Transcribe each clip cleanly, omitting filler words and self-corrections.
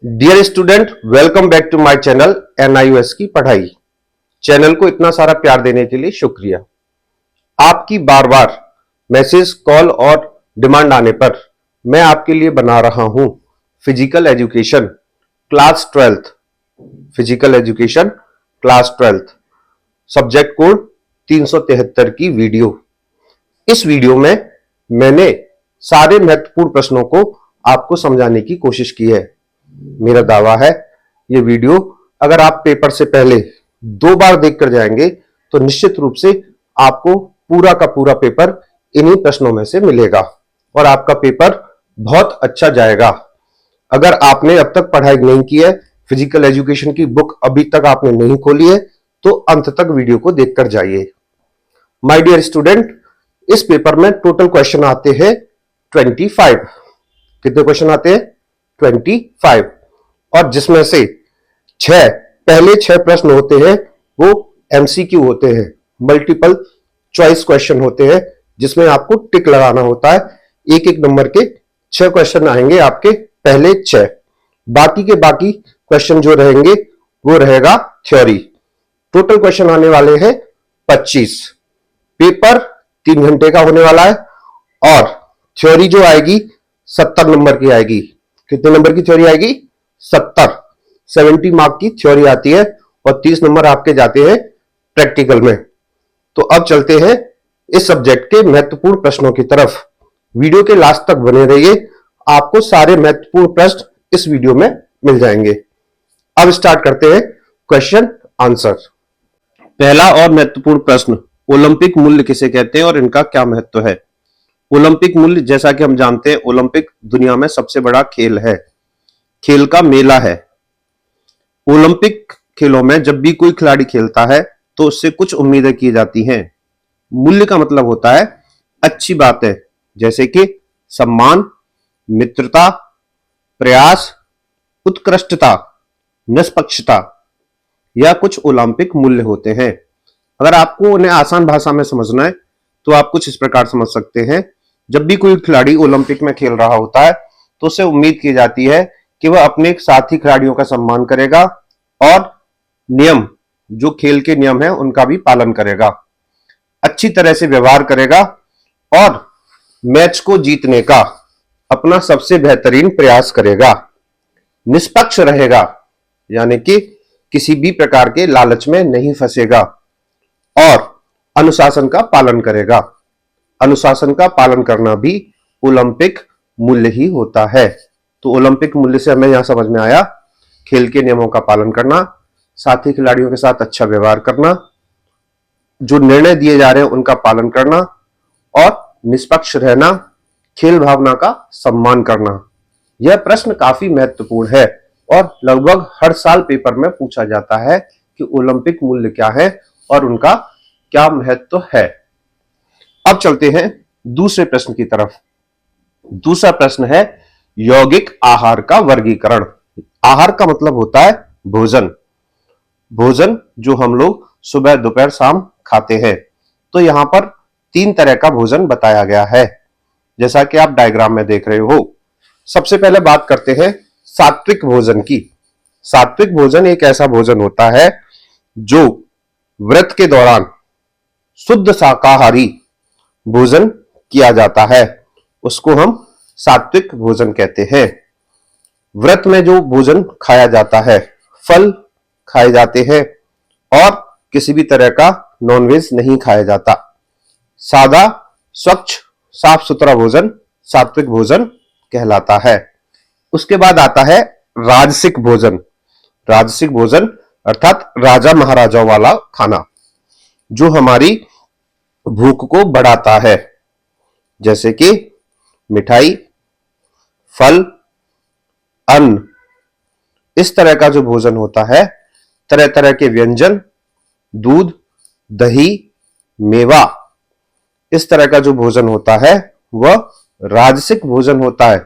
Dear student, welcome back to my channel NIOS की पढ़ाई। Channel को इतना सारा प्यार देने के लिए शुक्रिया। आपकी बार बार मैसेज, कॉल और डिमांड आने पर मैं आपके लिए बना रहा हूं physical education class 12th, physical education class 12th subject code 373 की वीडियो। इस वीडियो में मैंने सारे महत्वपूर्ण प्रश्नों को आपको समझाने की कोशिश की है। मेरा दावा है ये वीडियो अगर आप पेपर से पहले 2 बार देखकर जाएंगे तो निश्चित रूप से आपको पूरा का पूरा पेपर इन्हीं प्रश्नों में से मिलेगा और आपका पेपर बहुत अच्छा जाएगा। अगर आपने अब तक पढ़ाई नहीं की है, फिजिकल एजुकेशन की बुक अभी तक आपने नहीं खोली है, तो अंत तक वीडियो को देखकर जाइए। माय डियर स्टूडेंट, इस पेपर में टोटल क्वेश्चन आते हैं 25। कितने क्वेश्चन आते हैं? 25। और जिसमें से पहले 6 प्रश्न होते हैं वो एमसीक्यू होते हैं, मल्टीपल चॉइस क्वेश्चन होते हैं, जिसमें आपको टिक लगाना होता है। एक एक नंबर के 6 क्वेश्चन आएंगे आपके पहले 6। बाकी के बाकी क्वेश्चन जो रहेंगे वो रहेगा थ्योरी। टोटल क्वेश्चन आने वाले हैं 25। पेपर 3 घंटे का होने वाला है और थ्योरी जो आएगी 70 नंबर की आएगी। कितने नंबर की थ्योरी आएगी? 70 मार्क की थ्योरी आती है और 30 नंबर आपके जाते हैं प्रैक्टिकल में। तो अब चलते हैं इस सब्जेक्ट के महत्वपूर्ण प्रश्नों की तरफ। वीडियो के लास्ट तक बने रहिए, आपको सारे महत्वपूर्ण प्रश्न इस वीडियो में मिल जाएंगे। अब स्टार्ट करते हैं क्वेश्चन आंसर। पहला और महत्वपूर्ण प्रश्न, ओलंपिक मूल्य किसे कहते हैं और इनका क्या महत्व है? ओलंपिक मूल्य, जैसा कि हम जानते हैं, ओलंपिक दुनिया में सबसे बड़ा खेल है, खेल का मेला है। ओलंपिक खेलों में जब भी कोई खिलाड़ी खेलता है तो उससे कुछ उम्मीदें की जाती हैं। मूल्य का मतलब होता है अच्छी बात है, जैसे कि सम्मान, मित्रता, प्रयास, उत्कृष्टता, निष्पक्षता, या कुछ ओलंपिक मूल्य होते हैं। अगर आपको उन्हें आसान भाषा में समझना है तो आप कुछ इस प्रकार समझ सकते हैं। जब भी कोई खिलाड़ी ओलंपिक में खेल रहा होता है तो उससे उम्मीद की जाती है कि वह अपने साथी खिलाड़ियों का सम्मान करेगा और नियम, जो खेल के नियम है, उनका भी पालन करेगा, अच्छी तरह से व्यवहार करेगा और मैच को जीतने का अपना सबसे बेहतरीन प्रयास करेगा। निष्पक्ष रहेगा, यानी कि किसी भी प्रकार के लालच में नहीं फंसेगा और अनुशासन का पालन करेगा। अनुशासन का पालन करना भी ओलंपिक मूल्य ही होता है। तो ओलंपिक मूल्य से हमें यहां समझ में आया खेल के नियमों का पालन करना, साथी खिलाड़ियों के साथ अच्छा व्यवहार करना, जो निर्णय दिए जा रहे हैं उनका पालन करना और निष्पक्ष रहना, खेल भावना का सम्मान करना। यह प्रश्न काफी महत्वपूर्ण है और लगभग हर साल पेपर में पूछा जाता है कि ओलंपिक मूल्य क्या है और उनका क्या महत्व है। अब चलते हैं दूसरे प्रश्न की तरफ। दूसरा प्रश्न है यौगिक आहार का वर्गीकरण। आहार का मतलब होता है भोजन। भोजन जो हम लोग सुबह, दोपहर, शाम खाते हैं। तो यहां पर 3 तरह का भोजन बताया गया है, जैसा कि आप डायग्राम में देख रहे हो। सबसे पहले बात करते हैं सात्विक भोजन की। सात्विक भोजन एक ऐसा भोजन होता है जो व्रत के दौरान शुद्ध शाकाहारी भोजन किया जाता है, उसको हम सात्विक भोजन कहते हैं। व्रत में जो भोजन खाया जाता है, फल खाए जाते हैं और किसी भी तरह का नॉनवेज नहीं खाया जाता। सादा, स्वच्छ, साफ सुथरा भोजन सात्विक भोजन कहलाता है। उसके बाद आता है राजसिक भोजन। राजसिक भोजन अर्थात राजा महाराजाओं वाला खाना, जो हमारी भूख को बढ़ाता है, जैसे कि मिठाई, फल, अन्न। इस तरह का जो भोजन होता है, तरह तरह के व्यंजन, दूध, दही, मेवा, इस तरह का जो भोजन होता है वह राजसिक भोजन होता है।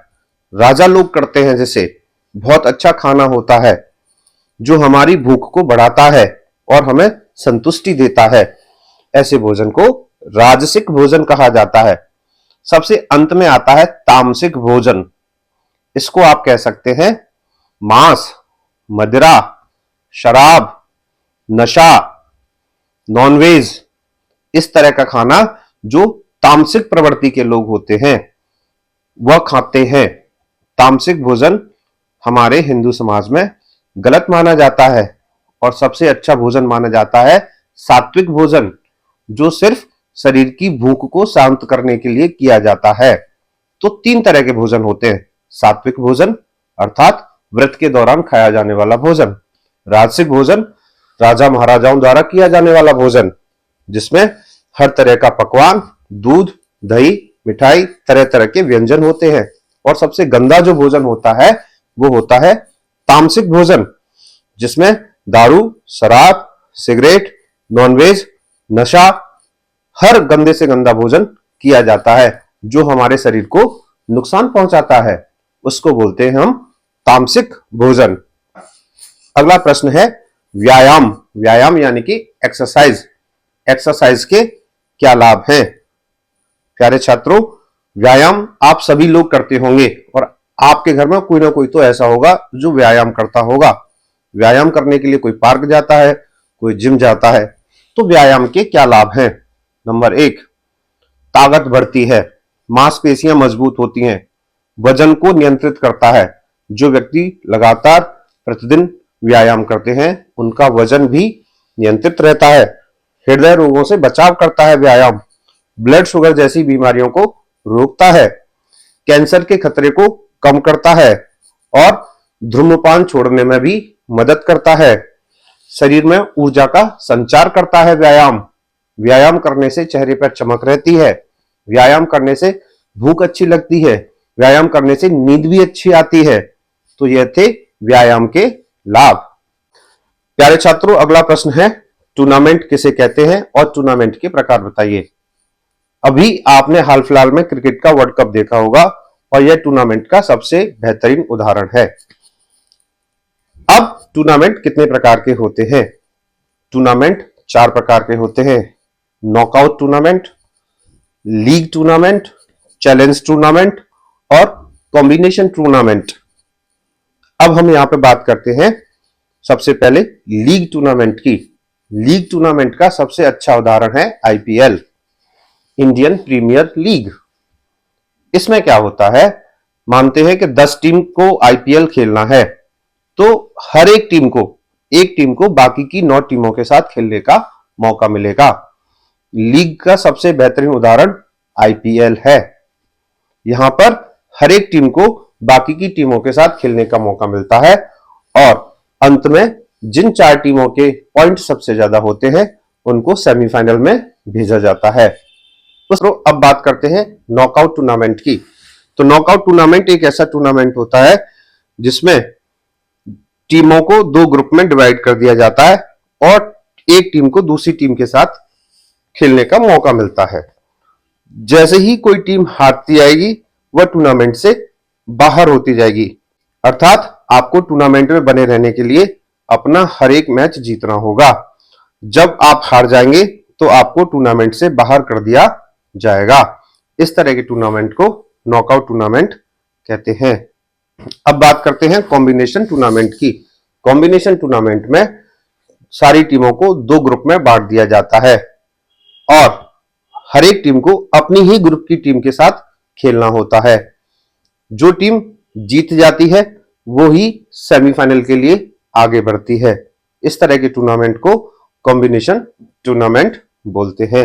राजा लोग करते हैं, जैसे बहुत अच्छा खाना होता है जो हमारी भूख को बढ़ाता है और हमें संतुष्टि देता है। ऐसे भोजन को राजसिक भोजन कहा जाता है। सबसे अंत में आता है तामसिक भोजन। इसको आप कह सकते हैं मांस, मदिरा, शराब, नशा, नॉनवेज, इस तरह का खाना जो तामसिक प्रवृत्ति के लोग होते हैं वह खाते हैं। तामसिक भोजन हमारे हिंदू समाज में गलत माना जाता है और सबसे अच्छा भोजन माना जाता है सात्विक भोजन, जो सिर्फ शरीर की भूख को शांत करने के लिए किया जाता है। तो तीन तरह के भोजन होते हैं। सात्विक भोजन अर्थात व्रत के दौरान खाया जाने वाला भोजन, राजसिक भोजन राजा महाराजाओं द्वारा किया जाने वाला भोजन, जिसमें हर तरह का पकवान, दूध, दही, मिठाई, तरह तरह के व्यंजन होते हैं। और सबसे गंदा जो भोजन होता है वो होता है तामसिक भोजन, जिसमें दारू, शराब, सिगरेट, नॉनवेज, नशा, हर गंदे से गंदा भोजन किया जाता है जो हमारे शरीर को नुकसान पहुंचाता है, उसको बोलते हैं हम तामसिक भोजन। अगला प्रश्न है व्यायाम। व्यायाम यानी कि एक्सरसाइज। एक्सरसाइज के क्या लाभ हैं? प्यारे छात्रों, व्यायाम आप सभी लोग करते होंगे और आपके घर में कोई ना कोई तो ऐसा होगा जो व्यायाम करता होगा। व्यायाम करने के लिए कोई पार्क जाता है, कोई जिम जाता है। तो व्यायाम के क्या लाभ हैं? नंबर 1, ताकत बढ़ती है, मांसपेशियां मजबूत होती हैं, वजन को नियंत्रित करता है। जो व्यक्ति लगातार प्रतिदिन व्यायाम करते हैं उनका वजन भी नियंत्रित रहता है। हृदय रोगों से बचाव करता है व्यायाम, ब्लड शुगर जैसी बीमारियों को रोकता है, कैंसर के खतरे को कम करता है और धूम्रपान छोड़ने में भी मदद करता है। शरीर में ऊर्जा का संचार करता है व्यायाम। व्यायाम करने से चेहरे पर चमक रहती है, व्यायाम करने से भूख अच्छी लगती है, व्यायाम करने से नींद भी अच्छी आती है। तो यह थे व्यायाम के लाभ। प्यारे छात्रों, अगला प्रश्न है टूर्नामेंट किसे कहते हैं और टूर्नामेंट के प्रकार बताइए। अभी आपने हाल फिलहाल में क्रिकेट का वर्ल्ड कप देखा होगा और यह टूर्नामेंट का सबसे बेहतरीन उदाहरण है। अब टूर्नामेंट कितने प्रकार के होते हैं? टूर्नामेंट 4 प्रकार के होते हैं। Knockout tournament, league tournament, challenge tournament और कॉम्बिनेशन टूर्नामेंट। अब हम यहां पे बात करते हैं सबसे पहले लीग टूर्नामेंट की। लीग टूर्नामेंट का सबसे अच्छा उदाहरण है आईपीएल, इंडियन प्रीमियर लीग। इसमें क्या होता है, मानते हैं कि 10 टीम को आईपीएल खेलना है, तो हर एक टीम को बाकी की 9 टीमों के साथ खेलने का मौका मिलेगा। लीग का सबसे बेहतरीन उदाहरण आईपीएल है। यहां पर हर एक टीम को बाकी की टीमों के साथ खेलने का मौका मिलता है और अंत में जिन 4 टीमों के पॉइंट सबसे ज्यादा होते हैं उनको सेमीफाइनल में भेजा जाता है। तो अब बात करते हैं नॉकआउट टूर्नामेंट की। तो नॉकआउट टूर्नामेंट एक ऐसा टूर्नामेंट होता है जिसमें टीमों को 2 ग्रुप में डिवाइड कर दिया जाता है और एक टीम को दूसरी टीम के साथ खेलने का मौका मिलता है। जैसे ही कोई टीम हारती आएगी वह टूर्नामेंट से बाहर होती जाएगी। अर्थात आपको टूर्नामेंट में बने रहने के लिए अपना हर एक मैच जीतना होगा। जब आप हार जाएंगे तो आपको टूर्नामेंट से बाहर कर दिया जाएगा। इस तरह के टूर्नामेंट को नॉकआउट टूर्नामेंट कहते हैं। अब बात करते हैं कॉम्बिनेशन टूर्नामेंट की। कॉम्बिनेशन टूर्नामेंट में सारी टीमों को 2 ग्रुप में बांट दिया जाता है और हर एक टीम को अपनी ही ग्रुप की टीम के साथ खेलना होता है। जो टीम जीत जाती है वो ही सेमीफाइनल के लिए आगे बढ़ती है। इस तरह के टूर्नामेंट को कॉम्बिनेशन टूर्नामेंट बोलते हैं।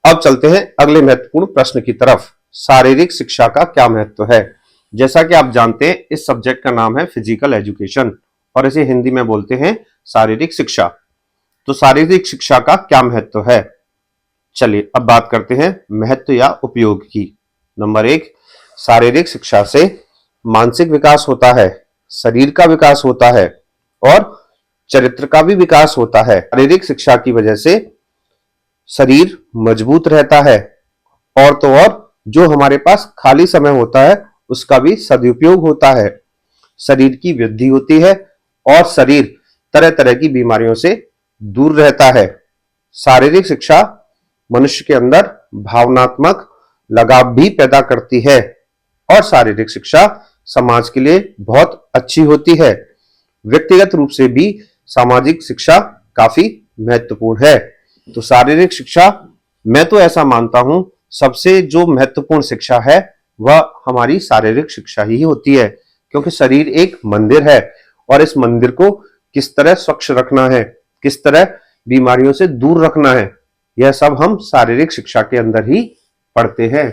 अब चलते हैं अगले महत्वपूर्ण प्रश्न की तरफ। शारीरिक शिक्षा का क्या महत्व है? जैसा कि आप जानते हैं इस सब्जेक्ट का नाम है फिजिकल एजुकेशन और इसे हिंदी में बोलते हैं शारीरिक शिक्षा। तो शारीरिक शिक्षा का क्या महत्व है? चलिए अब बात करते हैं महत्व या उपयोग की। नंबर 1, शारीरिक शिक्षा से मानसिक विकास होता है, शरीर का विकास होता है और चरित्र का भी विकास होता है। शारीरिक शिक्षा की वजह से शरीर मजबूत रहता है और तो और जो हमारे पास खाली समय होता है उसका भी सदुपयोग होता है। शरीर की वृद्धि होती है और शरीर तरह तरह की बीमारियों से दूर रहता है। शारीरिक शिक्षा मनुष्य के अंदर भावनात्मक लगाव भी पैदा करती है और शारीरिक शिक्षा समाज के लिए बहुत अच्छी होती है। व्यक्तिगत रूप से भी सामाजिक शिक्षा काफी महत्वपूर्ण है। तो शारीरिक शिक्षा, मैं तो ऐसा मानता हूं, सबसे जो महत्वपूर्ण शिक्षा है वह हमारी शारीरिक शिक्षा ही होती है, क्योंकि शरीर एक मंदिर है और इस मंदिर को किस तरह स्वच्छ रखना है, किस तरह बीमारियों से दूर रखना है, यह सब हम शारीरिक शिक्षा के अंदर ही पढ़ते हैं।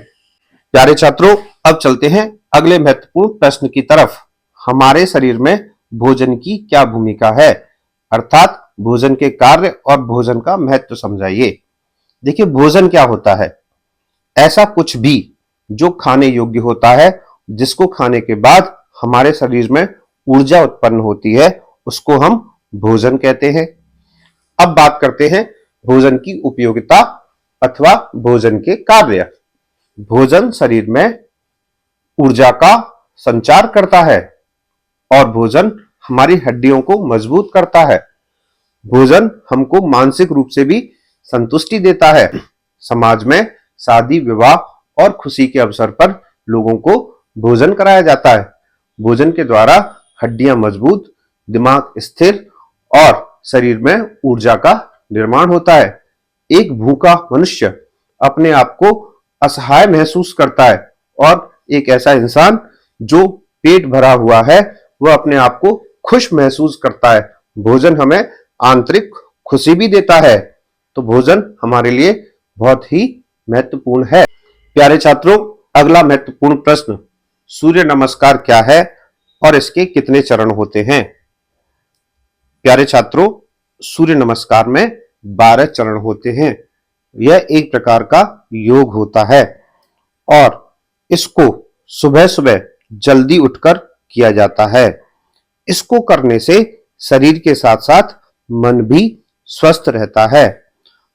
प्यारे छात्रों, अब चलते हैं अगले महत्वपूर्ण प्रश्न की तरफ। हमारे शरीर में भोजन की क्या भूमिका है, अर्थात भोजन के कार्य और भोजन का महत्व समझाइए। देखिए, भोजन क्या होता है? ऐसा कुछ भी जो खाने योग्य होता है, जिसको खाने के बाद हमारे शरीर में ऊर्जा उत्पन्न होती है, उसको हम भोजन कहते हैं। अब बात करते हैं भोजन की उपयोगिता अथवा भोजन के कार्य। भोजन शरीर में ऊर्जा का संचार करता है और भोजन हमारी हड्डियों को मजबूत करता है। भोजन हमको मानसिक रूप से भी संतुष्टि देता है। समाज में शादी, विवाह और खुशी के अवसर पर लोगों को भोजन कराया जाता है। भोजन के द्वारा हड्डियां मजबूत, दिमाग स्थिर और शरीर में ऊर्जा का निर्माण होता है। एक भूखा मनुष्य अपने आप को असहाय महसूस करता है और एक ऐसा इंसान जो पेट भरा हुआ है वह अपने आप को खुश महसूस करता है। भोजन हमें आंतरिक खुशी भी देता है। तो भोजन हमारे लिए बहुत ही महत्वपूर्ण है। प्यारे छात्रों, अगला महत्वपूर्ण प्रश्न, सूर्य नमस्कार क्या है और इसके कितने चरण होते हैं? प्यारे छात्रों, सूर्य नमस्कार में 12 चरण होते हैं। यह एक प्रकार का योग होता है और इसको सुबह सुबह जल्दी उठकर किया जाता है। इसको करने से शरीर के साथ साथ मन भी स्वस्थ रहता है।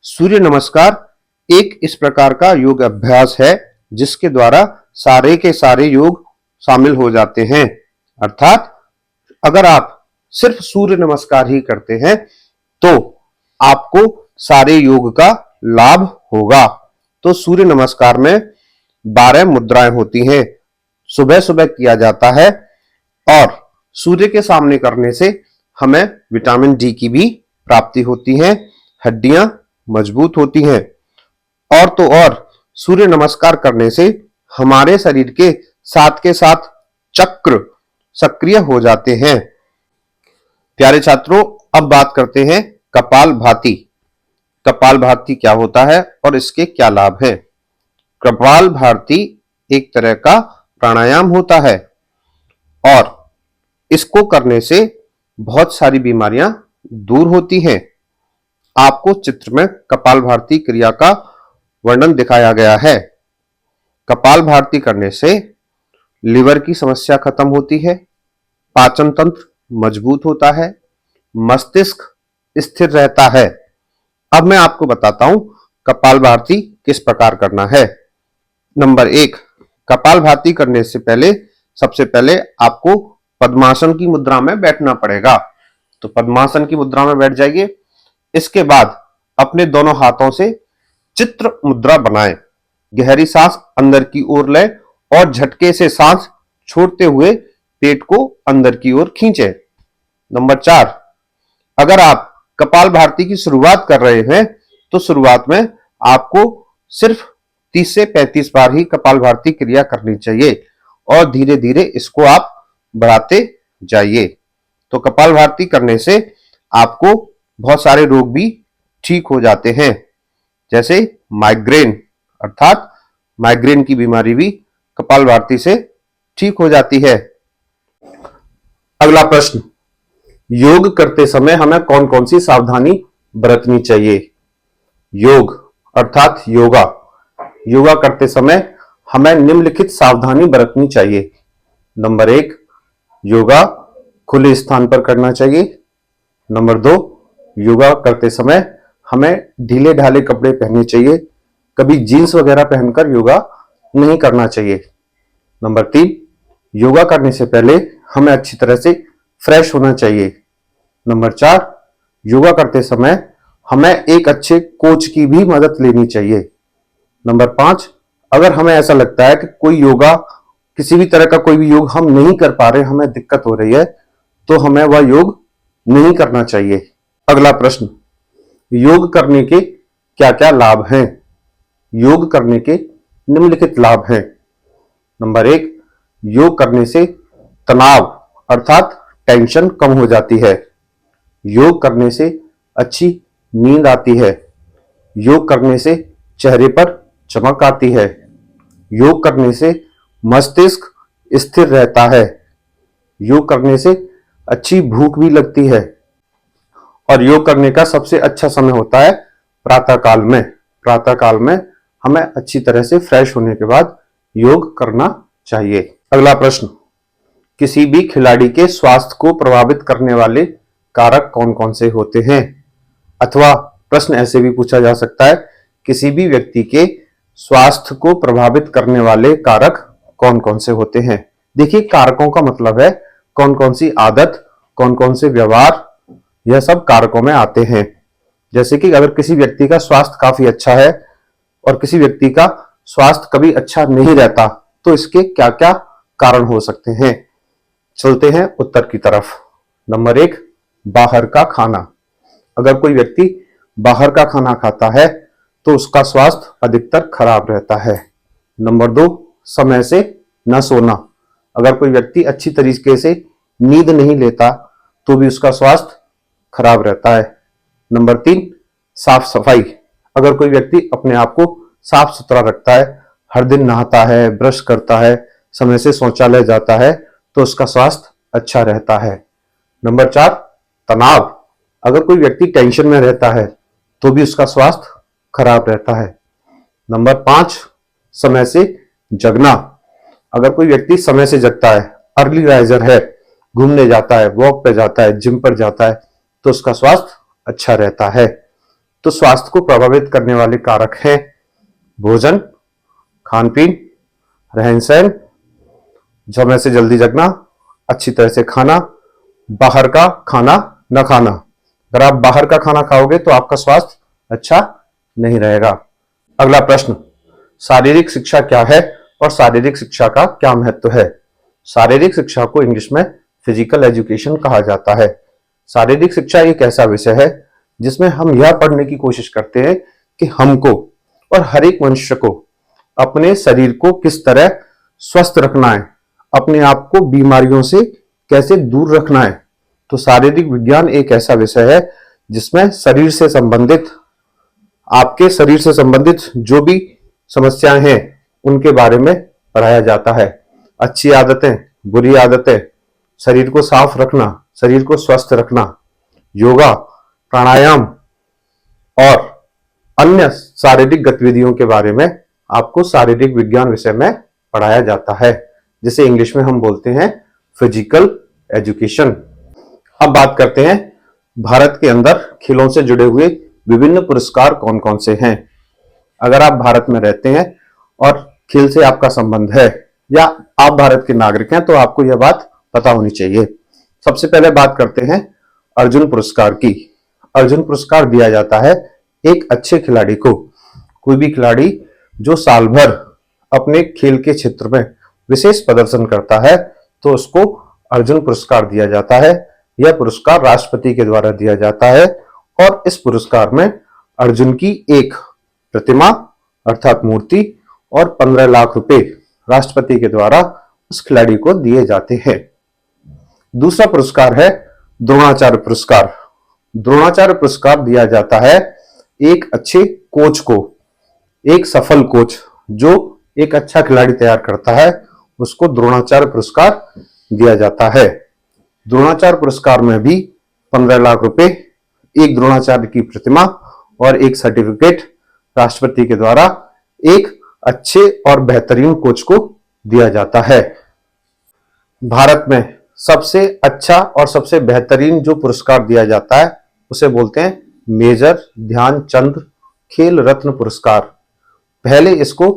सूर्य नमस्कार एक इस प्रकार का योग अभ्यास है जिसके द्वारा सारे के सारे योग शामिल हो जाते हैं। अर्थात अगर आप सिर्फ सूर्य नमस्कार ही करते हैं तो आपको सारे योग का लाभ होगा। तो सूर्य नमस्कार में 12 मुद्राएं होती हैं। सुबह सुबह किया जाता है और सूर्य के सामने करने से हमें विटामिन डी की भी प्राप्ति होती है, हड्डियां मजबूत होती हैं और तो और सूर्य नमस्कार करने से हमारे शरीर के साथ चक्र सक्रिय हो जाते हैं। प्यारे छात्रों, अब बात करते हैं कपालभाति। कपालभाति क्या होता है और इसके क्या लाभ हैं? कपालभाति एक तरह का प्राणायाम होता है और इसको करने से बहुत सारी बीमारियां दूर होती हैं। आपको चित्र में कपालभाति क्रिया का वर्णन दिखाया गया है। कपालभाति करने से लिवर की समस्या खत्म होती है, पाचन तंत्र मजबूत होता है, मस्तिष्क स्थिर रहता है। अब मैं आपको बताता हूं कपालभाति किस प्रकार करना है। नंबर 1, कपालभाति करने से पहले सबसे पहले आपको पद्मासन की मुद्रा में बैठना पड़ेगा। तो पद्मासन की मुद्रा में बैठ जाइए। इसके बाद अपने दोनों हाथों से चित्र मुद्रा बनाएं। गहरी सांस अंदर की ओर लें और झटके से सांस छोड़ते हुए पेट को अंदर की ओर खींचें। नंबर 4, अगर आप कपालभाति की शुरुआत कर रहे हैं तो शुरुआत में आपको सिर्फ 30 से 35 बार ही कपालभाति क्रिया करनी चाहिए और धीरे धीरे इसको आप बढ़ाते जाइए। तो कपालभाति करने से आपको बहुत सारे रोग भी ठीक हो जाते हैं, जैसे माइग्रेन, अर्थात माइग्रेन की बीमारी भी कपालभाति से ठीक हो जाती है। अगला प्रश्न, योग करते समय हमें कौन कौन सी सावधानी बरतनी चाहिए? योग अर्थात योगा। योगा करते समय हमें निम्नलिखित सावधानी बरतनी चाहिए। नंबर 1, योगा खुले स्थान पर करना चाहिए। नंबर 2, योगा करते समय हमें ढीले ढाले कपड़े पहनने चाहिए। कभी जीन्स वगैरह पहनकर योगा नहीं करना चाहिए। नंबर 3, योगा करने से पहले हमें अच्छी तरह से फ्रेश होना चाहिए। नंबर 4, योगा करते समय हमें एक अच्छे कोच की भी मदद लेनी चाहिए। नंबर 5, अगर हमें ऐसा लगता है कि कोई योगा, किसी भी तरह का कोई भी योग हम नहीं कर पा रहे, हमें दिक्कत हो रही है, तो हमें वह योग नहीं करना चाहिए। अगला प्रश्न, योग करने के क्या क्या लाभ हैं? योग करने के निम्नलिखित लाभ हैं। नंबर 1, योग करने से तनाव अर्थात टेंशन कम हो जाती है। योग करने से अच्छी नींद आती है। योग करने से चेहरे पर चमक आती है। योग करने से मस्तिष्क स्थिर रहता है। योग करने से अच्छी भूख भी लगती है। और योग करने का सबसे अच्छा समय होता है प्रातः काल में। प्रातः काल में हमें अच्छी तरह से फ्रेश होने के बाद योग करना चाहिए। अगला प्रश्न, किसी भी खिलाड़ी के स्वास्थ्य को प्रभावित करने वाले कारक कौन कौन से होते हैं? अथवा प्रश्न ऐसे भी पूछा जा सकता है, किसी भी व्यक्ति के स्वास्थ्य को प्रभावित करने वाले कारक कौन कौन से होते हैं? देखिए, कारकों का मतलब है कौन कौन सी आदत, कौन कौन से व्यवहार, यह सब कारकों में आते हैं। जैसे कि अगर किसी व्यक्ति का स्वास्थ्य काफी अच्छा है और किसी व्यक्ति का स्वास्थ्य कभी अच्छा नहीं रहता, तो इसके क्या क्या कारण हो सकते हैं? चलते हैं उत्तर की तरफ। नंबर 1, बाहर का खाना। अगर कोई व्यक्ति बाहर का खाना खाता है तो उसका स्वास्थ्य अधिकतर खराब रहता है। नंबर 2, समय से न सोना। अगर कोई व्यक्ति अच्छी तरीके से नींद नहीं लेता तो भी उसका स्वास्थ्य खराब रहता है। नंबर 3, साफ सफाई। अगर कोई व्यक्ति अपने आप को साफ सुथरा रखता है, हर दिन नहाता है, ब्रश करता है, समय से शौचालय जाता है, तो उसका स्वास्थ्य अच्छा रहता है। नंबर 4, तनाव। अगर कोई व्यक्ति टेंशन में रहता है तो भी उसका स्वास्थ्य खराब रहता है। नंबर 5, समय से जगना। अगर कोई व्यक्ति समय से जगता है, अर्ली राइजर है, घूमने जाता है, वॉक पे जाता है, जिम पर जाता है, तो उसका स्वास्थ्य अच्छा रहता है। तो स्वास्थ्य को प्रभावित करने वाले कारक हैं भोजन, खान पीन, रहन सहन, समय से जल्दी जगना, अच्छी तरह से खाना, बाहर का खाना न खाना। अगर आप बाहर का खाना खाओगे तो आपका स्वास्थ्य अच्छा नहीं रहेगा। अगला प्रश्न, शारीरिक शिक्षा क्या है और शारीरिक शिक्षा का क्या महत्व है? शारीरिक शिक्षा को इंग्लिश में फिजिकल एजुकेशन कहा जाता है। शारीरिक शिक्षा एक ऐसा विषय है जिसमें हम यह पढ़ने की कोशिश करते हैं कि हमको और हर एक मनुष्य को अपने शरीर को किस तरह स्वस्थ रखना है, अपने आप को बीमारियों से कैसे दूर रखना है। तो शारीरिक विज्ञान एक ऐसा विषय है जिसमें शरीर से संबंधित, आपके शरीर से संबंधित जो भी समस्याएं हैं उनके बारे में पढ़ाया जाता है। अच्छी आदतें, बुरी आदतें, शरीर को साफ रखना, शरीर को स्वस्थ रखना, योगा, प्राणायाम और अन्य शारीरिक गतिविधियों के बारे में आपको शारीरिक विज्ञान विषय में पढ़ाया जाता है, जिसे इंग्लिश में हम बोलते हैं फिजिकल एजुकेशन। अब बात करते हैं भारत के अंदर खेलों से जुड़े हुए विभिन्न पुरस्कार कौन कौन से हैं। अगर आप भारत में रहते हैं और खेल से आपका संबंध है या आप भारत के नागरिक हैं तो आपको यह बात पता होनी चाहिए। सबसे पहले बात करते हैं अर्जुन पुरस्कार की। अर्जुन पुरस्कार दिया जाता है एक अच्छे खिलाड़ी को। कोई भी खिलाड़ी जो साल भर अपने खेल के क्षेत्र में विशेष प्रदर्शन करता है तो उसको अर्जुन पुरस्कार दिया जाता है। यह पुरस्कार राष्ट्रपति के द्वारा दिया जाता है और इस पुरस्कार में अर्जुन की एक प्रतिमा अर्थात मूर्ति और 15 लाख रुपए राष्ट्रपति के द्वारा उस खिलाड़ी को दिए जाते हैं। दूसरा पुरस्कार है द्रोणाचार्य पुरस्कार। द्रोणाचार्य पुरस्कार दिया जाता है एक अच्छे कोच को। एक सफल कोच जो एक अच्छा खिलाड़ी तैयार करता है उसको द्रोणाचार्य पुरस्कार दिया जाता है। द्रोणाचार्य पुरस्कार में भी 15 लाख रुपए, एक द्रोणाचार्य की प्रतिमा और एक सर्टिफिकेट राष्ट्रपति के द्वारा एक अच्छे और बेहतरीन कोच को दिया जाता है। भारत में सबसे अच्छा और सबसे बेहतरीन जो पुरस्कार दिया जाता है उसे बोलते हैं मेजर ध्यानचंद खेल रत्न पुरस्कार। पहले इसको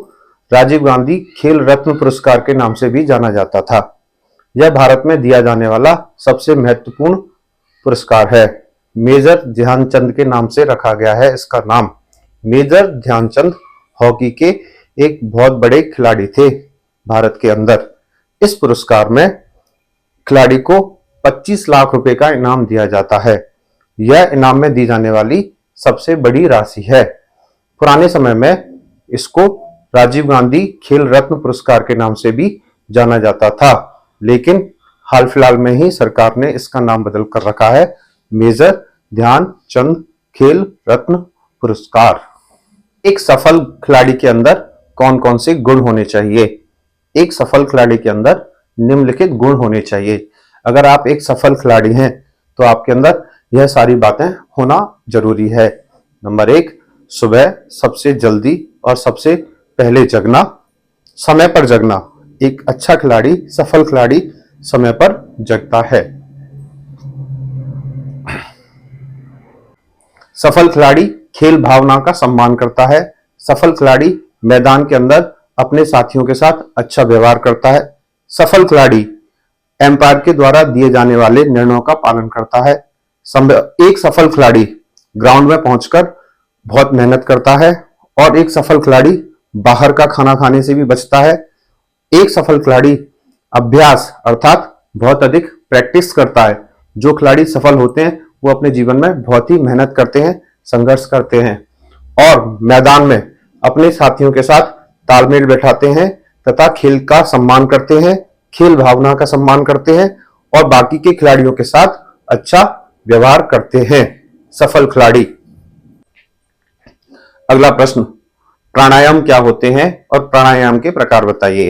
राजीव गांधी खेल रत्न पुरस्कार के नाम से भी जाना जाता था। यह भारत में दिया जाने वाला सबसे महत्वपूर्ण पुरस्कार है। मेजर ध्यानचंद के नाम से रखा गया है इसका नाम। मेजर ध्यानचंद हॉकी के एक बहुत बड़े खिलाड़ी थे भारत के अंदर। इस पुरस्कार में खिलाड़ी को 25 लाख रुपए का इनाम दिया जाता है। यह इनाम में दी जाने वाली सबसे बड़ी राशि है। पुराने समय में इसको राजीव गांधी खेल रत्न पुरस्कार के नाम से भी जाना जाता था, लेकिन हाल फिलहाल में ही सरकार ने इसका नाम बदल कर रखा है मेजर ध्यानचंद खेल रत्न पुरस्कार। एक सफल खिलाड़ी के अंदर कौन कौन से गुण होने चाहिए? एक सफल खिलाड़ी के अंदर निम्नलिखित गुण होने चाहिए। अगर आप एक सफल खिलाड़ी हैं तो आपके अंदर यह सारी बातें होना जरूरी है। नंबर 1, सुबह सबसे जल्दी और सबसे पहले जगना, समय पर जगना। एक अच्छा खिलाड़ी, सफल खिलाड़ी समय पर जगता है। सफल खिलाड़ी खेल भावना का सम्मान करता है। सफल खिलाड़ी मैदान के अंदर अपने साथियों के साथ अच्छा व्यवहार करता है। सफल खिलाड़ी एम्पायर के द्वारा दिए जाने वाले निर्णयों का पालन करता है। एक सफल खिलाड़ी ग्राउंड में पहुंचकर बहुत मेहनत करता है और एक सफल खिलाड़ी बाहर का खाना खाने से भी बचता है। एक सफल खिलाड़ी अभ्यास अर्थात बहुत अधिक प्रैक्टिस करता है। जो खिलाड़ी सफल होते हैं वो अपने जीवन में बहुत ही मेहनत करते हैं, संघर्ष करते हैं और मैदान में अपने साथियों के साथ तालमेल बैठाते हैं तथा खेल का सम्मान करते हैं, खेल भावना का सम्मान करते हैं और बाकी के खिलाड़ियों के साथ अच्छा व्यवहार करते हैं। सफल खिलाड़ी। अगला प्रश्न, प्राणायाम क्या होते हैं और प्राणायाम के प्रकार बताइए।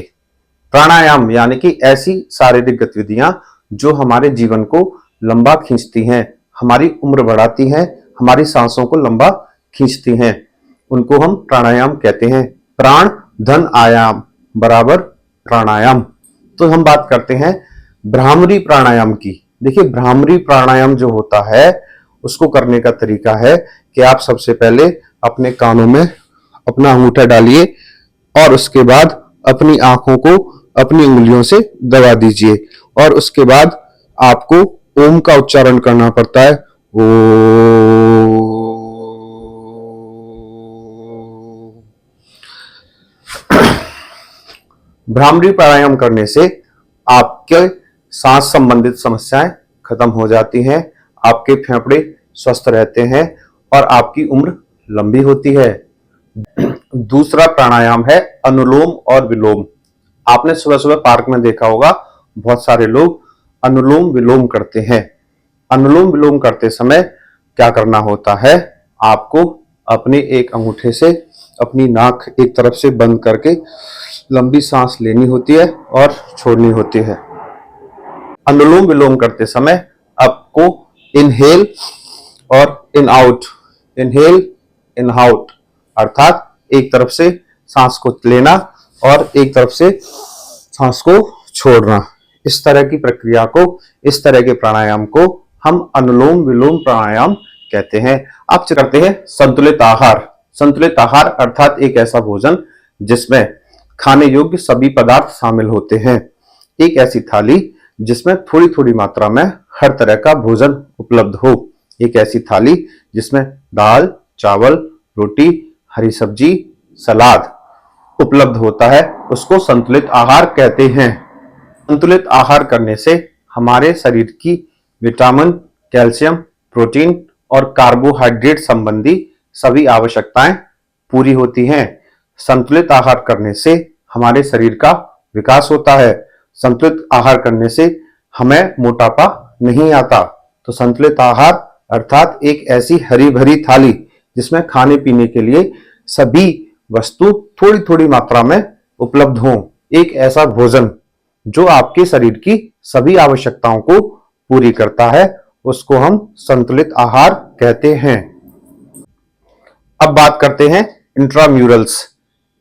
प्राणायाम यानी कि ऐसी शारीरिक गतिविधियां जो हमारे जीवन को लंबा खींचती हैं, हमारी उम्र बढ़ाती हैं, हमारी सांसों को लंबा खींचती हैं, उनको हम प्राणायाम कहते हैं। प्राण धन आयाम बराबर प्राणायाम। तो हम बात करते हैं भ्रामरी प्राणायाम की। देखिए, भ्रामरी प्राणायाम जो होता है उसको करने का तरीका है कि आप सबसे पहले अपने कानों में अपना अंगूठा डालिए और उसके बाद अपनी आंखों को अपनी उंगलियों से दबा दीजिए और उसके बाद आपको ओम का उच्चारण करना पड़ता है। भ्रामरी प्राणायाम करने से आपके सांस संबंधित समस्याएं खत्म हो जाती हैं, आपके फेफड़े स्वस्थ रहते हैं और आपकी उम्र लंबी होती है। दूसरा प्राणायाम है अनुलोम और विलोम। आपने सुबह सुबह पार्क में देखा होगा, बहुत सारे लोग अनुलोम विलोम करते हैं। अनुलोम विलोम करते समय क्या करना होता है, आपको अपने एक अंगूठे से अपनी नाक एक तरफ से बंद करके लंबी सांस लेनी होती है और छोड़नी होती है। अनुलोम विलोम करते समय आपको इनहेल और in out, inhale in out अर्थात एक तरफ से सांस को लेना और एक तरफ से सांस को छोड़ना, इस तरह की प्रक्रिया को, इस तरह के प्राणायाम को हम अनुलोम विलोम प्राणायाम कहते हैं। अब करते हैं संतुलित आहार। संतुलित आहार अर्थात एक ऐसा भोजन जिसमें खाने योग्य सभी पदार्थ शामिल होते हैं। एक ऐसी थाली जिसमें थोड़ी थोड़ी मात्रा में हर तरह का भोजन उपलब्ध हो। एक ऐसी थाली जिसमें दाल, चावल, रोटी, हरी सब्जी, सलाद उपलब्ध होता है, उसको संतुलित आहार कहते हैं। संतुलित आहार करने से हमारे शरीर की विटामिन, कैल्शियम, प्रोटीन और कार्बोहाइड्रेट संबंधी सभी आवश्यकताएं पूरी होती हैं। संतुलित आहार करने से हमारे शरीर का विकास होता है। संतुलित आहार करने से हमें मोटापा नहीं आता। तो संतुलित आहार अर्थात एक ऐसी हरी भरी थाली जिसमें खाने पीने के लिए सभी वस्तु थोड़ी थोड़ी मात्रा में उपलब्ध हो। एक ऐसा भोजन जो आपके शरीर की सभी आवश्यकताओं को पूरी करता है, उसको हम संतुलित आहार कहते हैं। अब बात करते हैं इंट्राम्यूरल्स।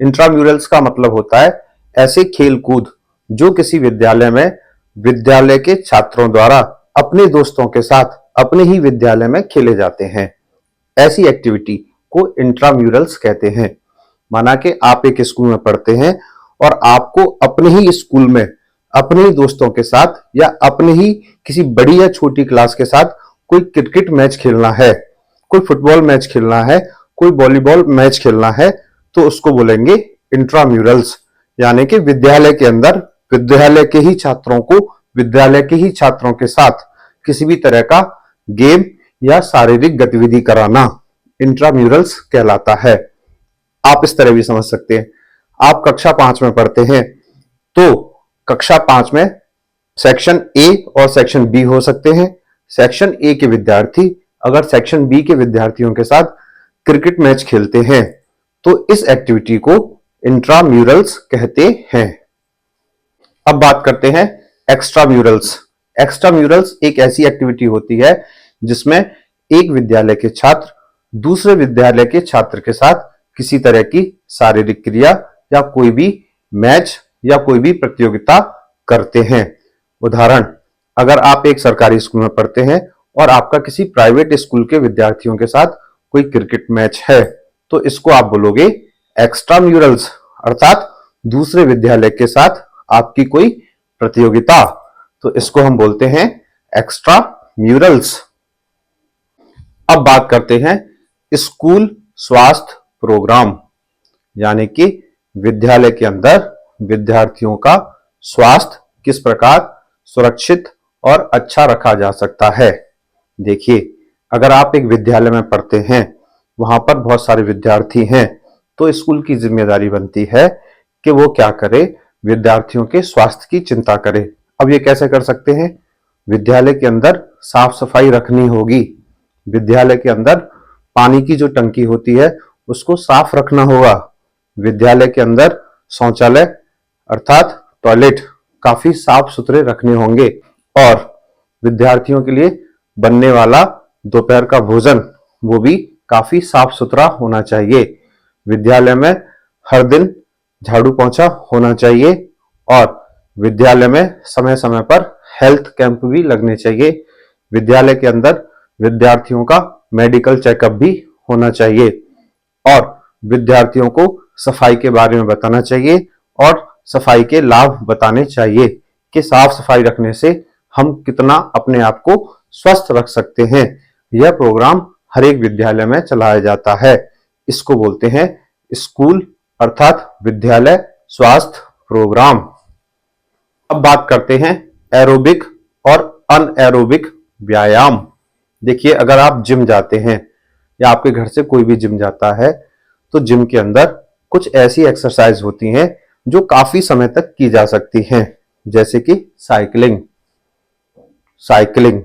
इंट्राम्यूरल्स का मतलब होता है ऐसे खेल कूद जो किसी विद्यालय में विद्यालय के छात्रों द्वारा अपने दोस्तों के साथ अपने ही विद्यालय में खेले जाते हैं। ऐसी एक्टिविटी को इंट्राम्यूरल्स कहते हैं। माना कि आप एक स्कूल में पढ़ते हैं और आपको अपने ही स्कूल में अपने ही दोस्तों के साथ या अपने ही किसी बड़ी या छोटी क्लास के साथ कोई क्रिकेट मैच खेलना है, कोई फुटबॉल मैच खेलना है, कोई वॉलीबॉल मैच खेलना है, तो उसको बोलेंगे इंट्राम्यूरल्स। यानी कि विद्यालय के अंदर विद्यालय के ही छात्रों को विद्यालय के ही छात्रों के साथ किसी भी तरह का गेम या शारीरिक गतिविधि कराना इंट्राम्यूरल्स कहलाता है। आप इस तरह भी समझ सकते हैं, आप कक्षा 5 में पढ़ते हैं तो कक्षा 5 में सेक्शन ए और सेक्शन बी हो सकते हैं। सेक्शन ए के विद्यार्थी अगर सेक्शन बी के विद्यार्थियों के साथ क्रिकेट मैच खेलते हैं तो इस एक्टिविटी को इंट्राम्यूरल्स कहते हैं। अब बात करते हैं एक्स्ट्राम्यूरल्स। एक्स्ट्राम्यूरल्स एक ऐसी एक्टिविटी होती है जिसमें एक विद्यालय के छात्र दूसरे विद्यालय के छात्र के साथ किसी तरह की शारीरिक क्रिया या कोई भी मैच या कोई भी प्रतियोगिता करते हैं। उदाहरण, अगर आप एक सरकारी स्कूल में पढ़ते हैं और आपका किसी प्राइवेट स्कूल के विद्यार्थियों के साथ कोई क्रिकेट मैच है तो इसको आप बोलोगे एक्स्ट्राम्यूरल्स, अर्थात दूसरे विद्यालय के साथ आपकी कोई प्रतियोगिता, तो इसको हम बोलते हैं एक्स्ट्राम्यूरल्स। अब बात करते हैं स्कूल स्वास्थ्य प्रोग्राम, यानी कि विद्यालय के अंदर विद्यार्थियों का स्वास्थ्य किस प्रकार सुरक्षित और अच्छा रखा जा सकता है। देखिए, अगर आप एक विद्यालय में पढ़ते हैं, वहां पर बहुत सारे विद्यार्थी हैं, तो स्कूल की जिम्मेदारी बनती है कि वो क्या करे, विद्यार्थियों के स्वास्थ्य की चिंता करे। अब ये कैसे कर सकते हैं? विद्यालय के अंदर साफ सफाई रखनी होगी, विद्यालय के अंदर पानी की जो टंकी होती है उसको साफ रखना होगा, विद्यालय के अंदर शौचालय अर्थात टॉयलेट काफी साफ सुथरे रखने होंगे और विद्यार्थियों के लिए बनने वाला दोपहर का भोजन वो भी काफी साफ सुथरा होना चाहिए। विद्यालय में हर दिन झाड़ू पोंछा होना चाहिए और विद्यालय में समय समय पर हेल्थ कैंप भी लगने चाहिए। विद्यालय के अंदर विद्यार्थियों का मेडिकल चेकअप भी होना चाहिए और विद्यार्थियों को सफाई के बारे में बताना चाहिए और सफाई के लाभ बताने चाहिए कि साफ सफाई रखने से हम कितना अपने आप को स्वस्थ रख सकते हैं। यह प्रोग्राम हर एक विद्यालय में चलाया जाता है। इसको बोलते हैं स्कूल अर्थात विद्यालय स्वास्थ्य प्रोग्राम। अब बात करते हैं एरोबिक और अनएरोबिक व्यायाम। देखिए, अगर आप जिम जाते हैं या आपके घर से कोई भी जिम जाता है तो जिम के अंदर कुछ ऐसी एक्सरसाइज होती हैं जो काफी समय तक की जा सकती हैं, जैसे कि साइकिलिंग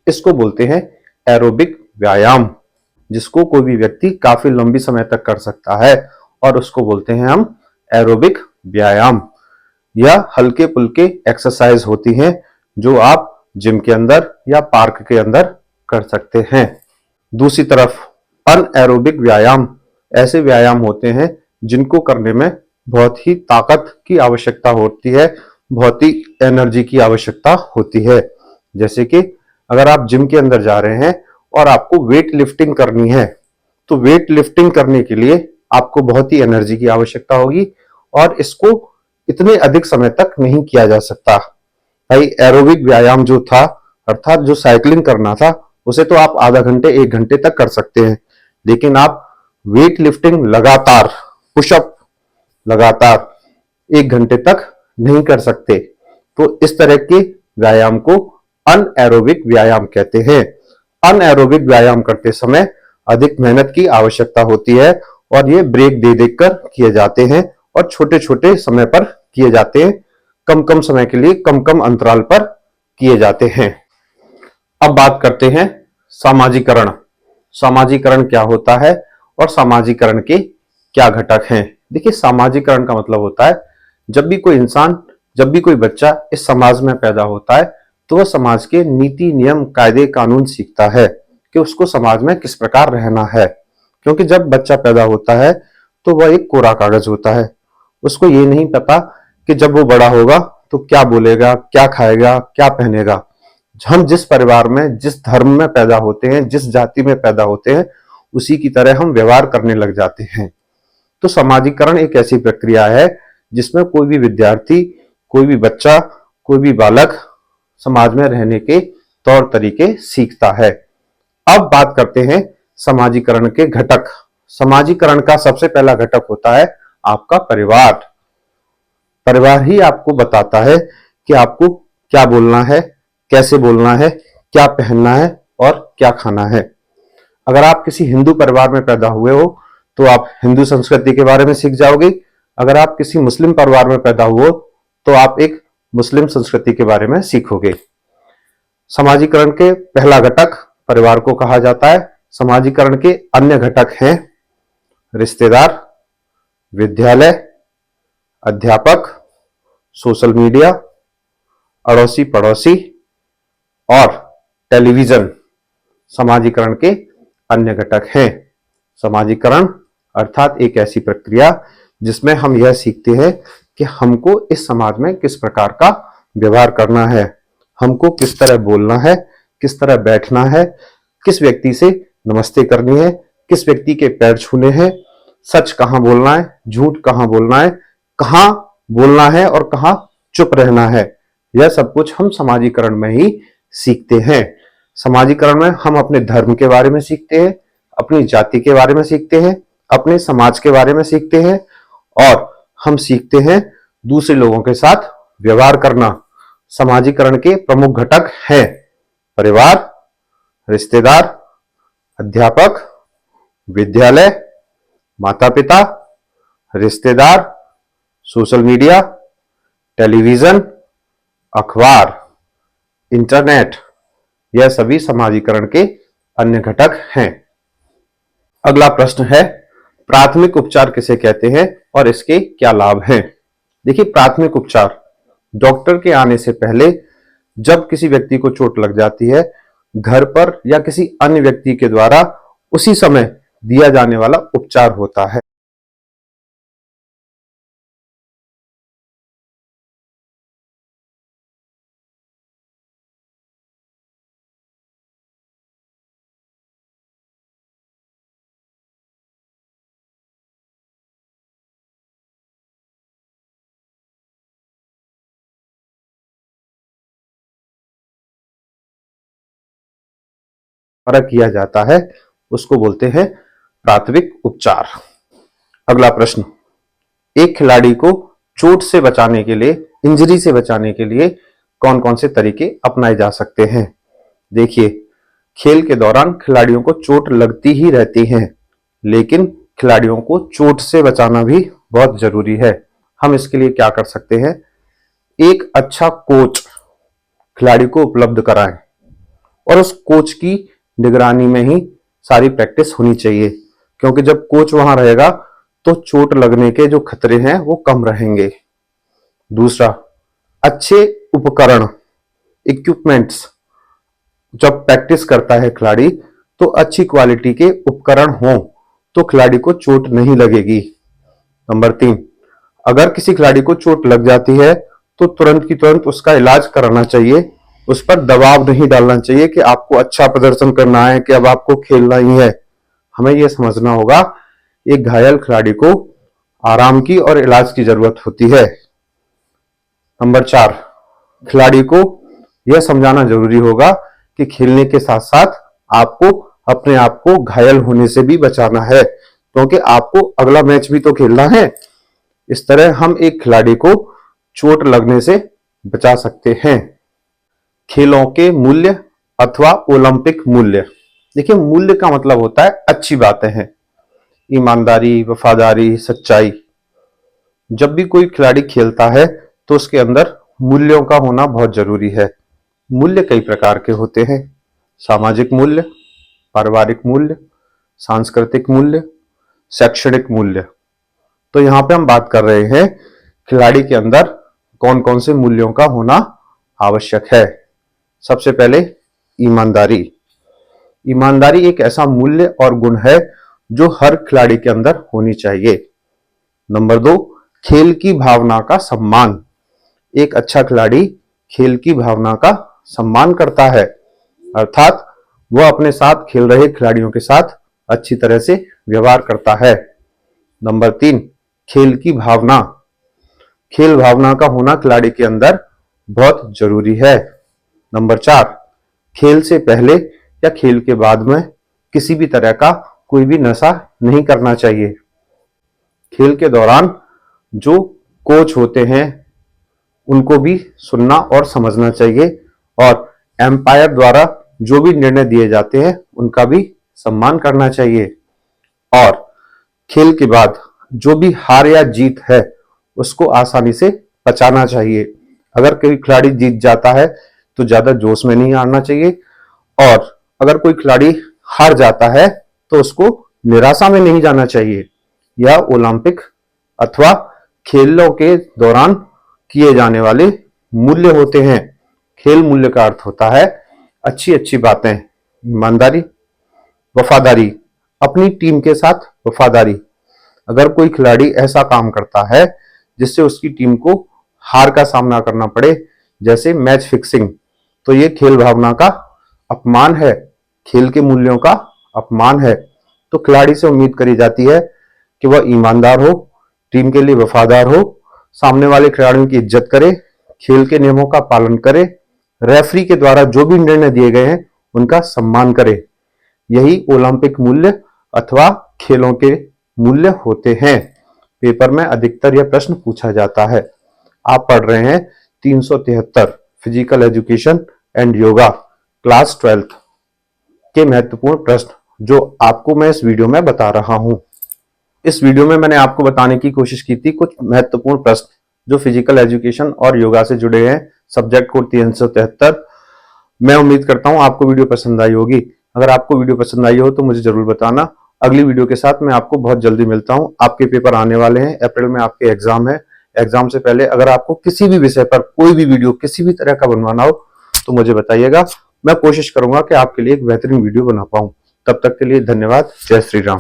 इसको बोलते हैं एरोबिक व्यायाम, जिसको कोई भी व्यक्ति काफी लंबी समय तक कर सकता है और उसको बोलते हैं हम एरोबिक व्यायाम। यह हल्के फुल्के एक्सरसाइज होती हैं जो आप जिम के अंदर या पार्क के अंदर कर सकते हैं। दूसरी तरफ अनएरोबिक व्यायाम ऐसे व्यायाम होते हैं जिनको करने में बहुत ही ताकत की आवश्यकता होती है, बहुत ही एनर्जी की आवश्यकता होती है। जैसे कि अगर आप जिम के अंदर जा रहे हैं और आपको वेट लिफ्टिंग करनी है तो वेट लिफ्टिंग करने के लिए आपको बहुत ही एनर्जी की आवश्यकता होगी और इसको इतने अधिक समय तक नहीं किया जा सकता। भाई, एरोबिक व्यायाम जो था अर्थात जो साइकिलिंग करना था उसे तो आप आधा घंटे 1 घंटे तक कर सकते हैं, लेकिन आप वेट लिफ्टिंग लगातार पुशअप लगातार 1 घंटे तक नहीं कर सकते। तो इस तरह के व्यायाम को अनएरोबिक व्यायाम कहते हैं। अनएरोबिक व्यायाम करते समय अधिक मेहनत की आवश्यकता होती है और ये ब्रेक दे देकर किए जाते हैं और छोटे छोटे समय पर किए जाते हैं, कम कम समय के लिए कम कम अंतराल पर किए जाते हैं। अब बात करते हैं सामाजिकरण। सामाजिकरण क्या होता है और सामाजिकरण के क्या घटक हैं। देखिए, सामाजिकरण का मतलब होता है जब भी कोई इंसान, जब भी कोई बच्चा इस समाज में पैदा होता है तो वह समाज के नीति नियम कायदे कानून सीखता है कि उसको समाज में किस प्रकार रहना है। क्योंकि जब बच्चा पैदा होता है तो वह एक कोरा कागज होता है, उसको ये नहीं पता कि जब वो बड़ा होगा तो क्या बोलेगा, क्या खाएगा, क्या पहनेगा। हम जिस परिवार में, जिस धर्म में पैदा होते हैं, जिस जाति में पैदा होते हैं, उसी की तरह हम व्यवहार करने लग जाते हैं। तो सामाजिकरण एक ऐसी प्रक्रिया है जिसमें कोई भी विद्यार्थी, कोई भी बच्चा, कोई भी बालक समाज में रहने के तौर तरीके सीखता है। अब बात करते हैं समाजीकरण के घटक। समाजीकरण का सबसे पहला घटक होता है आपका परिवार। परिवार ही आपको बताता है कि आपको क्या बोलना है, कैसे बोलना है, क्या पहनना है और क्या खाना है। अगर आप किसी हिंदू परिवार में पैदा हुए हो तो आप हिंदू संस्कृति के बारे में सीख जाओगे। अगर आप किसी मुस्लिम परिवार में पैदा हुए तो आप एक मुस्लिम संस्कृति के बारे में सीखोगे। समाजीकरण के पहला घटक परिवार को कहा जाता है। समाजीकरण के अन्य घटक हैं रिश्तेदार, विद्यालय, अध्यापक, सोशल मीडिया, अड़ोसी पड़ोसी और टेलीविजन समाजीकरण के अन्य घटक हैं। समाजीकरण अर्थात एक ऐसी प्रक्रिया जिसमें हम यह सीखते हैं कि हमको इस समाज में किस प्रकार का व्यवहार करना है, हमको किस तरह बोलना है, किस तरह बैठना है, किस व्यक्ति से नमस्ते करनी है, किस व्यक्ति के पैर छूने हैं, सच कहां बोलना है, झूठ कहां बोलना है, कहां बोलना है और कहां चुप रहना है। यह सब कुछ हम समाजीकरण में ही सीखते हैं। समाजीकरण में हम अपने धर्म के बारे में सीखते हैं, अपनी जाति के बारे में सीखते हैं, अपने समाज के बारे में सीखते हैं और हम सीखते हैं दूसरे लोगों के साथ व्यवहार करना। समाजीकरण के प्रमुख घटक हैं परिवार, रिश्तेदार, अध्यापक, विद्यालय, माता पिता, रिश्तेदार, सोशल मीडिया, टेलीविजन, अखबार, इंटरनेट। यह सभी समाजीकरण के अन्य घटक हैं। अगला प्रश्न है प्राथमिक उपचार किसे कहते हैं और इसके क्या लाभ हैं। देखिए, प्राथमिक उपचार डॉक्टर के आने से पहले जब किसी व्यक्ति को चोट लग जाती है, घर पर या किसी अन्य व्यक्ति के द्वारा उसी समय दिया जाने वाला उपचार होता है। फर्क किया जाता है उसको बोलते हैं प्राथमिक उपचार। अगला प्रश्न, एक खिलाड़ी को चोट से बचाने के लिए, इंजरी से बचाने के लिए कौन कौन से तरीके अपनाए जा सकते हैं। देखिए, खेल के दौरान खिलाड़ियों को चोट लगती ही रहती है, लेकिन खिलाड़ियों को चोट से बचाना भी बहुत जरूरी है। हम इसके लिए क्या कर सकते हैं, एक अच्छा कोच खिलाड़ी को उपलब्ध कराएं और उस कोच की निगरानी में ही सारी प्रैक्टिस होनी चाहिए, क्योंकि जब कोच वहां रहेगा तो चोट लगने के जो खतरे हैं वो कम रहेंगे। दूसरा, अच्छे उपकरण, इक्विपमेंट्स, जब प्रैक्टिस करता है खिलाड़ी तो अच्छी क्वालिटी के उपकरण हों तो खिलाड़ी को चोट नहीं लगेगी। नंबर 3, अगर किसी खिलाड़ी को चोट लग जाती है तो तुरंत की तुरंत उसका इलाज कराना चाहिए। उस पर दबाव नहीं डालना चाहिए कि आपको अच्छा प्रदर्शन करना है, कि अब आपको खेलना ही है। हमें यह समझना होगा एक घायल खिलाड़ी को आराम की और इलाज की जरूरत होती है। नंबर 4, खिलाड़ी को यह समझाना जरूरी होगा कि खेलने के साथ साथ आपको अपने आप को घायल होने से भी बचाना है, क्योंकि आपको अगला मैच भी तो खेलना है। इस तरह हम एक खिलाड़ी को चोट लगने से बचा सकते हैं। खेलों के मूल्य अथवा ओलंपिक मूल्य। देखिए, मूल्य का मतलब होता है अच्छी बातें हैं, ईमानदारी, वफादारी, सच्चाई। जब भी कोई खिलाड़ी खेलता है तो उसके अंदर मूल्यों का होना बहुत जरूरी है। मूल्य कई प्रकार के होते हैं, सामाजिक मूल्य, पारिवारिक मूल्य, सांस्कृतिक मूल्य, शैक्षणिक मूल्य। तो यहां पे हम बात कर रहे हैं खिलाड़ी के अंदर कौन कौन से मूल्यों का होना आवश्यक है। सबसे पहले ईमानदारी। ईमानदारी एक ऐसा मूल्य और गुण है जो हर खिलाड़ी के अंदर होनी चाहिए। नंबर 2, खेल की भावना का सम्मान। एक अच्छा खिलाड़ी खेल की भावना का सम्मान करता है, अर्थात वह अपने साथ खेल रहे खिलाड़ियों के साथ अच्छी तरह से व्यवहार करता है। नंबर 3, खेल की भावना। खेल भावना का होना खिलाड़ी के अंदर बहुत जरूरी है। नंबर 4, खेल से पहले या खेल के बाद में किसी भी तरह का कोई भी नशा नहीं करना चाहिए। खेल के दौरान जो कोच होते हैं, उनको भी सुनना और समझना चाहिए, और एम्पायर द्वारा जो भी निर्णय दिए जाते हैं उनका भी सम्मान करना चाहिए। और खेल के बाद जो भी हार या जीत है उसको आसानी से पचाना चाहिए। अगर कोई खिलाड़ी जीत जाता है तो ज्यादा जोश में नहीं आना चाहिए, और अगर कोई खिलाड़ी हार जाता है तो उसको निराशा में नहीं जाना चाहिए। यह ओलंपिक अथवा खेलों के दौरान किए जाने वाले मूल्य होते हैं। खेल मूल्य का अर्थ होता है अच्छी अच्छी बातें, ईमानदारी, वफादारी, अपनी टीम के साथ वफादारी। अगर कोई खिलाड़ी ऐसा काम करता है जिससे उसकी टीम को हार का सामना करना पड़े, जैसे मैच फिक्सिंग, तो ये खेल भावना का अपमान है, खेल के मूल्यों का अपमान है। तो खिलाड़ी से उम्मीद करी जाती है कि वह ईमानदार हो, टीम के लिए वफादार हो, सामने वाले खिलाड़ियों की इज्जत करे, खेल के नियमों का पालन करे, रेफरी के द्वारा जो भी निर्णय दिए गए हैं उनका सम्मान करे। यही ओलंपिक मूल्य अथवा खेलों के मूल्य होते हैं। पेपर में अधिकतर यह प्रश्न पूछा जाता है। आप पढ़ रहे हैं 373 physical education and yoga class 12th के महत्वपूर्ण प्रश्न जो आपको मैं इस वीडियो में बता रहा हूं। इस वीडियो में मैंने आपको बताने की कोशिश की थी कुछ महत्वपूर्ण प्रश्न जो फिजिकल एजुकेशन और योगा से जुड़े हैं, सब्जेक्ट कोड 373। मैं उम्मीद करता हूं आपको वीडियो पसंद आई होगी। अगर आपको वीडियो पसंद आई हो तो मुझे जरूर बताना। अगली वीडियो के साथ मैं आपको बहुत जल्दी मिलता हूं। आपके पेपर आने वाले हैं, अप्रैल में आपके एग्जाम है। एग्जाम से पहले अगर आपको किसी भी विषय पर कोई भी वीडियो किसी भी तरह का बनवाना हो तो मुझे बताइएगा। मैं कोशिश करूंगा कि आपके लिए एक बेहतरीन वीडियो बना पाऊं। तब तक के लिए धन्यवाद। जय श्री राम।